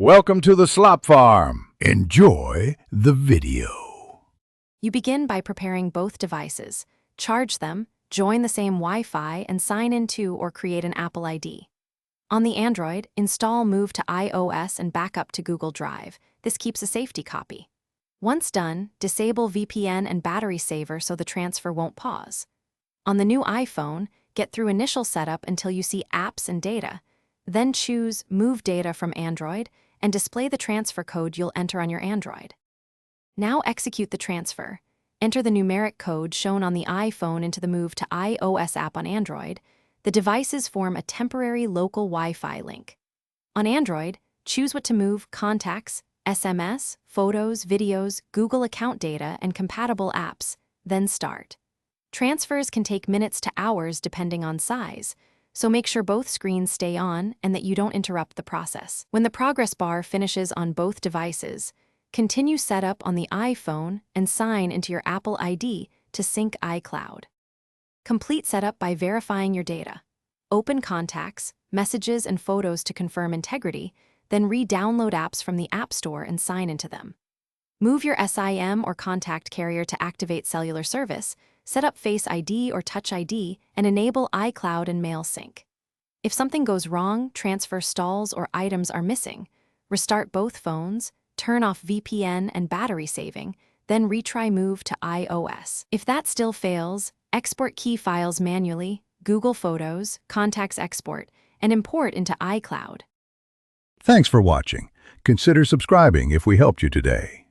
Welcome to the Slop Farm. Enjoy the video. You begin by preparing both devices, charge them, join the same Wi-Fi, and sign into or create an Apple ID. On the Android, install Move to iOS and back up to Google Drive. This keeps a safety copy. Once done, disable VPN and battery saver so the transfer won't pause. On the new iPhone, get through initial setup until you see apps and data. Then choose Move Data from Android and display the transfer code you'll enter on your Android. Now execute the transfer. Enter the numeric code shown on the iPhone into the Move to iOS app on Android. The devices form a temporary local Wi-Fi link. On Android, choose what to move: contacts, SMS, photos, videos, Google account data, and compatible apps, then start. Transfers can take minutes to hours depending on size, so make sure both screens stay on and that you don't interrupt the process. When the progress bar finishes on both devices, continue setup on the iPhone and sign into your Apple ID to sync iCloud. Complete setup by verifying your data. Open contacts, messages, and photos to confirm integrity, then re-download apps from the App Store and sign into them. Move your SIM or contact carrier to activate cellular service, set up Face ID or Touch ID, and enable iCloud and Mail Sync. If something goes wrong, transfer stalls, or items are missing, restart both phones, turn off VPN and battery saving, then retry Move to iOS. If that still fails, export key files manually, Google Photos, Contacts export, and import into iCloud. Thanks for watching. Consider subscribing if we helped you today.